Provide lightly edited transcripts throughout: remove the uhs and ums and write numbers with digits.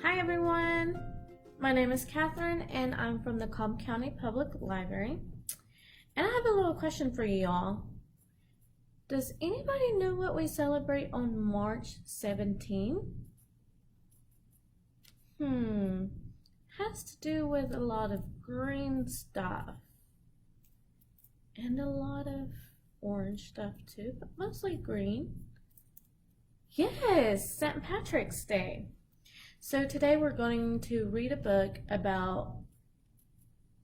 Hi everyone, my name is Katherine and I'm from the Cobb County Public Library. And I have a little question for you all. Does anybody know what we celebrate on March 17? Has to do with a lot of green stuff. And a lot of orange stuff too, but mostly green. Yes, St. Patrick's Day. So today we're going to read a book about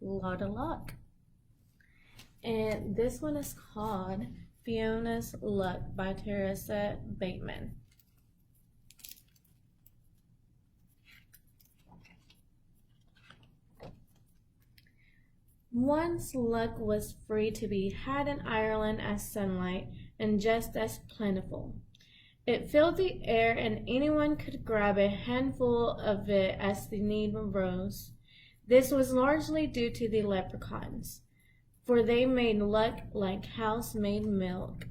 a lot of luck. And this one is called Fiona's Luck by Teresa Bateman. Once luck was free to be had in Ireland as sunlight and just as plentiful. It filled the air and anyone could grab a handful of it as the need arose. This was largely due to the leprechauns, for they made luck like house-made milk.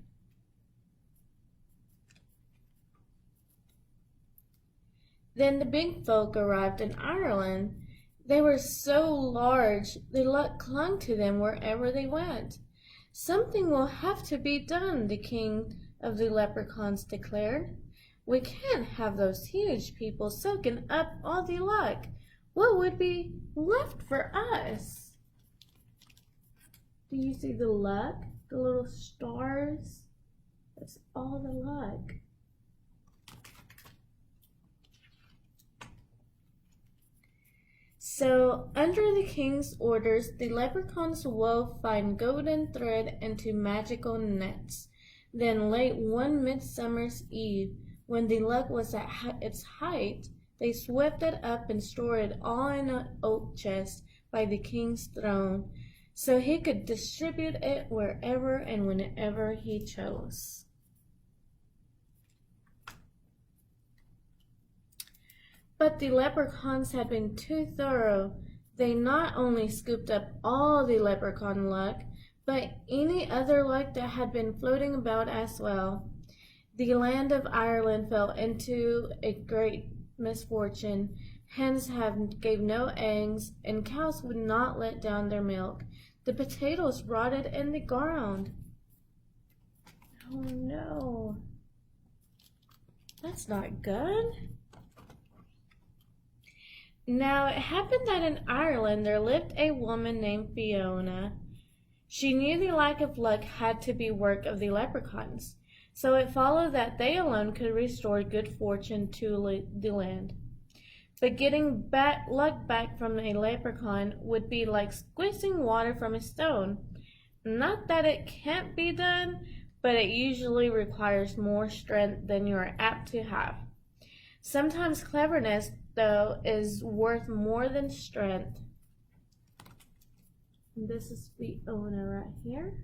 Then the big folk arrived in Ireland. They were so large, the luck clung to them wherever they went. Something will have to be done, the king of the leprechauns declared. We can't have those huge people soaking up all the luck. What would be left for us? Do you see the luck? The little stars? That's all the luck. So, under the king's orders, the leprechauns wove fine golden thread into magical nets. Then late one midsummer's eve, when the luck was at its height, they swept it up and stored it all in an oak chest by the king's throne, so he could distribute it wherever and whenever he chose. But the leprechauns had been too thorough. They not only scooped up all the leprechaun luck, but any other luck that had been floating about as well. The land of Ireland fell into a great misfortune. Hens gave no eggs, and cows would not let down their milk. The potatoes rotted in the ground. Oh no, that's not good. Now it happened that in Ireland there lived a woman named Fiona. She knew the lack of luck had to be work of the leprechauns, so it followed that they alone could restore good fortune to the land. But getting luck back from a leprechaun would be like squeezing water from a stone. Not that it can't be done, but it usually requires more strength than you are apt to have. Sometimes cleverness, though, is worth more than strength. This is Fiona right here.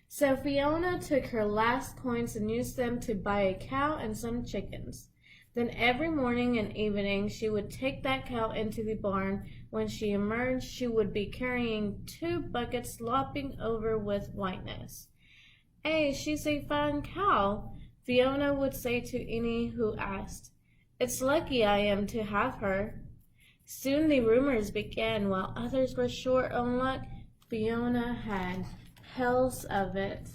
So Fiona took her last coins and used them to buy a cow and some chickens. Then every morning and evening she would take that cow into the barn. When she emerged, she would be carrying 2 buckets slopping over with whiteness. "Hey, she's a fine cow," Fiona would say to any who asked. "It's lucky I am to have her." Soon the rumors began. While others were short on luck, Fiona had hells of it.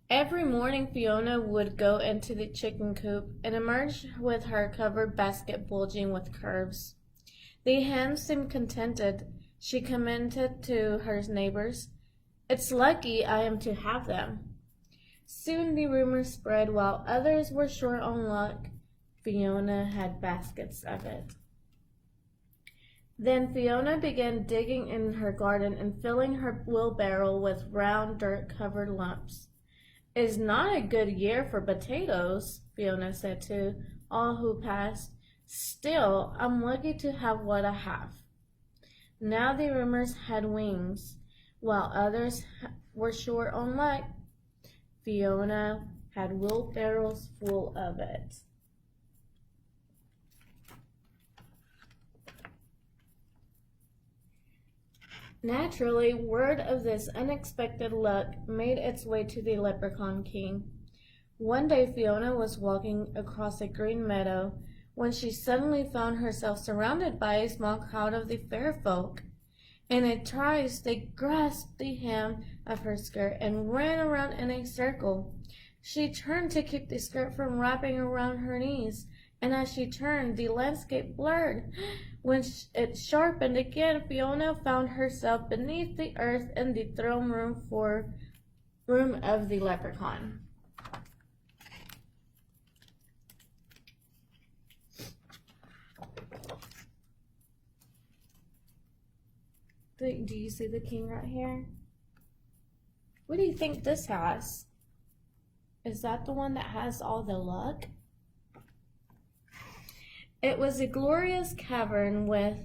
Every morning Fiona would go into the chicken coop and emerge with her covered basket bulging with curves. The hens seemed contented. She commented to her neighbors, "It's lucky I am to have them." Soon the rumor spread. While others were short on luck, Fiona had baskets of it. Then Fiona began digging in her garden and filling her wheelbarrow with round dirt-covered lumps. "It's not a good year for potatoes," Fiona said to all who passed. "Still, I'm lucky to have what I have." Now the rumors had wings. While others were short on luck, Fiona had wheelbarrows full of it. Naturally, word of this unexpected luck made its way to the Leprechaun King. One day Fiona was walking across a green meadow when she suddenly found herself surrounded by a small crowd of the fair folk. In a trice, they grasped the hem of her skirt and ran around in a circle. She turned to keep the skirt from wrapping around her knees, and as she turned, the landscape blurred. When it sharpened again, Fiona found herself beneath the earth in the throne room of the leprechaun. Do you see the king right here? What do you think this has? Is that the one that has all the luck? It was a glorious cavern with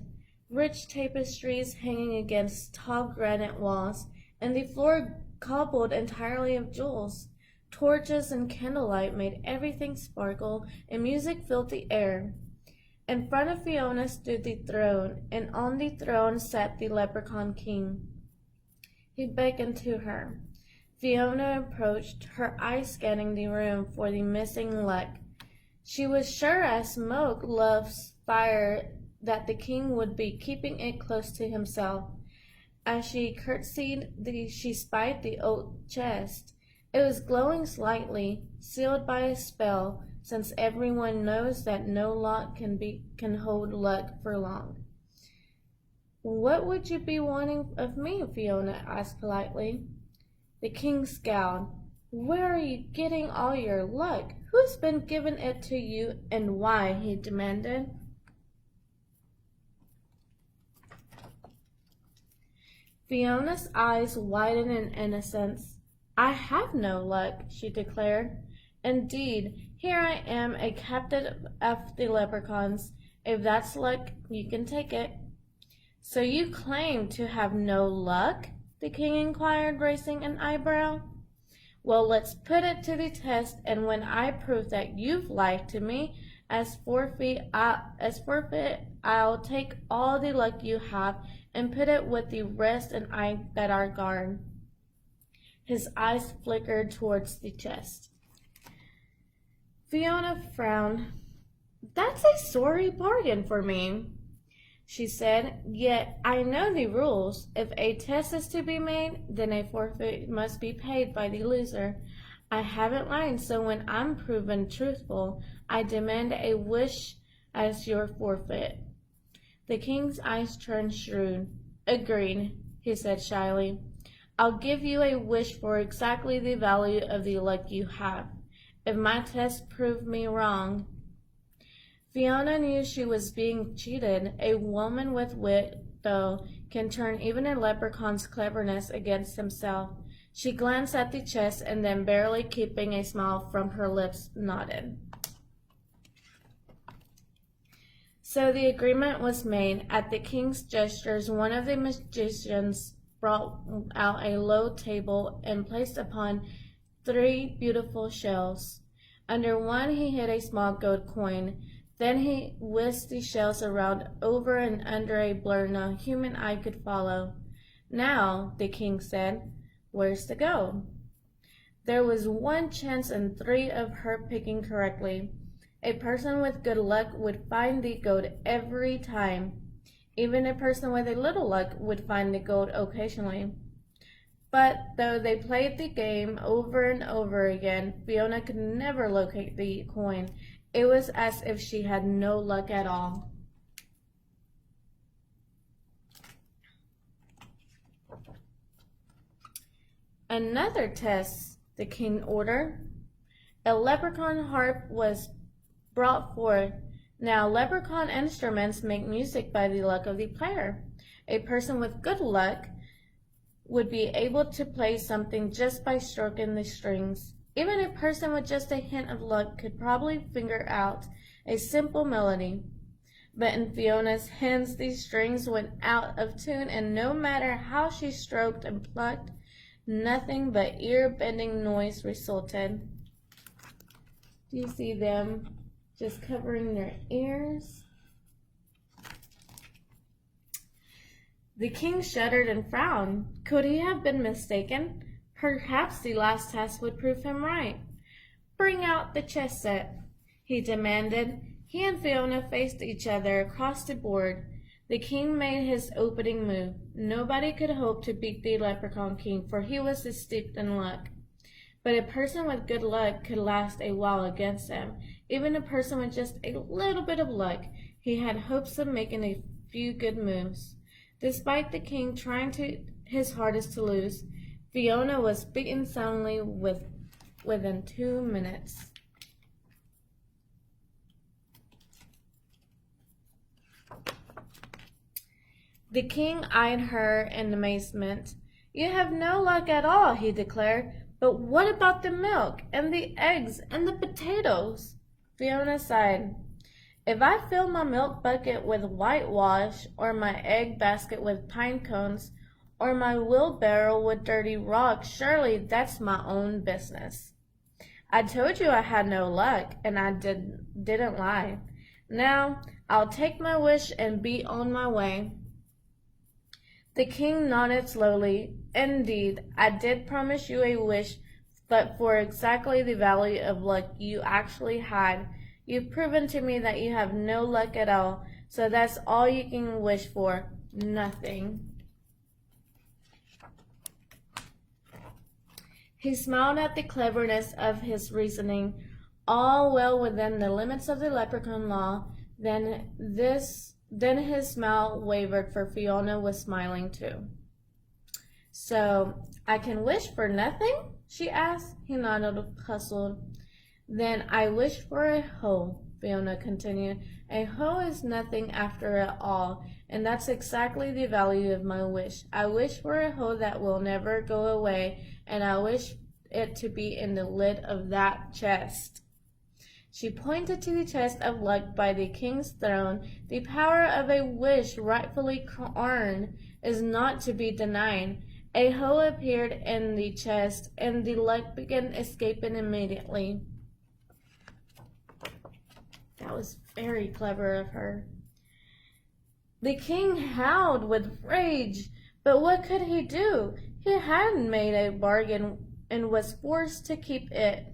rich tapestries hanging against tall granite walls, and the floor cobbled entirely of jewels. Torches and candlelight made everything sparkle, and music filled the air. In front of Fiona stood the throne, and on the throne sat the Leprechaun King. He beckoned to her. Fiona approached, her eyes scanning the room for the missing luck. She was sure as smoke loves fire that the king would be keeping it close to himself. As she curtsied, she spied the oak chest. It was glowing slightly, sealed by a spell, since everyone knows that no lock can hold luck for long. "What would you be wanting of me?" Fiona asked politely. The king scowled. "Where are you getting all your luck? Who's been giving it to you, and why?" he demanded. Fiona's eyes widened in innocence. "I have no luck," she declared. "Indeed, here I am, a captive of the leprechauns. If that's luck, you can take it." "So you claim to have no luck?" the king inquired, raising an eyebrow. "Well, let's put it to the test, and when I prove that you've lied to me, as forfeit, I'll take all the luck you have and put it with the rest that are guard." His eyes flickered towards the chest. Fiona frowned. "That's a sorry bargain for me," she said, "yet I know the rules. If a test is to be made, then a forfeit must be paid by the loser. I haven't lied, so when I'm proven truthful, I demand a wish as your forfeit." The king's eyes turned shrewd. "Agreed," he said shyly. "I'll give you a wish for exactly the value of the luck you have. If my test prove me wrong—" Fiona knew she was being cheated. A woman with wit, though, can turn even a leprechaun's cleverness against himself. She glanced at the chest and then, barely keeping a smile from her lips, nodded. So the agreement was made. At the king's gestures, one of the magicians brought out a low table and placed upon 3 beautiful shells. Under one he hid a small gold coin. Then he whisked the shells around over and under a blur no human eye could follow. "Now," the king said, "where's the gold?" There was one chance in 3 of her picking correctly. A person with good luck would find the gold every time. Even a person with a little luck would find the gold occasionally. But though they played the game over and over again, Fiona could never locate the coin. It was as if she had no luck at all. "Another test," the king ordered. A leprechaun harp was brought forth. Now, leprechaun instruments make music by the luck of the player. A person with good luck would be able to play something just by stroking the strings. Even a person with just a hint of luck could probably figure out a simple melody. But in Fiona's hands, these strings went out of tune, and no matter how she stroked and plucked, nothing but ear-bending noise resulted. Do you see them just covering their ears? The king shuddered and frowned. Could he have been mistaken? Perhaps the last test would prove him right. "Bring out the chess set," he demanded. He and Fiona faced each other across the board. The king made his opening move. Nobody could hope to beat the Leprechaun King, for he was steeped in luck. But a person with good luck could last a while against him. Even a person with just a little bit of luck, he had hopes of making a few good moves. Despite the king trying his hardest to lose, Fiona was beaten soundly within 2 minutes. The king eyed her in amazement. "You have no luck at all," he declared. "But what about the milk, and the eggs, and the potatoes?" Fiona sighed. "If I fill my milk bucket with whitewash, or my egg basket with pine cones, or my wheelbarrow with dirty rocks, surely that's my own business. I told you I had no luck, and I didn't lie. Now, I'll take my wish and be on my way." The king nodded slowly. "Indeed, I did promise you a wish, but for exactly the value of luck you actually had. You've proven to me that you have no luck at all, so that's all you can wish for. Nothing." He smiled at the cleverness of his reasoning, all well within the limits of the leprechaun law. Then his smile wavered, for Fiona was smiling too. "So, I can wish for nothing?" she asked. He nodded, puzzled. "Then I wish for a hoe," Fiona continued. "A hoe is nothing after all, and that's exactly the value of my wish. I wish for a hoe that will never go away, and I wish it to be in the lid of that chest." She pointed to the chest of luck by the king's throne. The power of a wish rightfully earned is not to be denied. A hoe appeared in the chest, and the luck began escaping immediately. That was very clever of her. The king howled with rage, but what could he do? He hadn't made a bargain and was forced to keep it.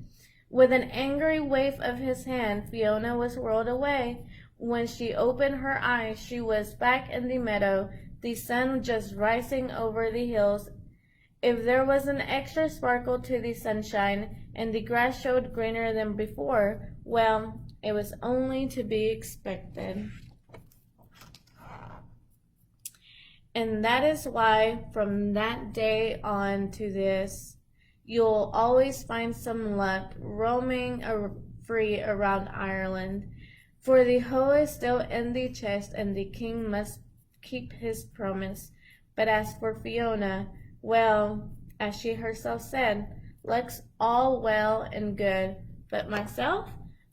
With an angry wave of his hand, Fiona was whirled away. When she opened her eyes, she was back in the meadow, the sun just rising over the hills. If there was an extra sparkle to the sunshine, and the grass showed greener than before, well, it was only to be expected. And that is why, from that day on to this, you'll always find some luck roaming free around Ireland, for the hoe is still in the chest, and the king must keep his promise. But as for Fiona, well, as she herself said, luck's all well and good, but myself,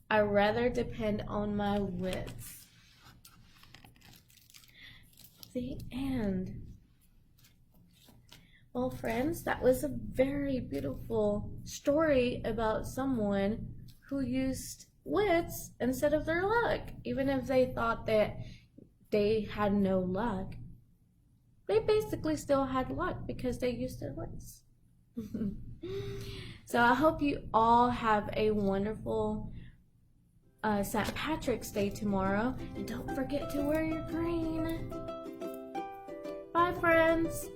I rather depend on my wits. The end. Well, friends, that was a very beautiful story about someone who used wits instead of their luck. Even if they thought that they had no luck, they basically still had luck because they used their wits. So I hope you all have a wonderful St. Patrick's Day tomorrow. And don't forget to wear your green. Bye, friends.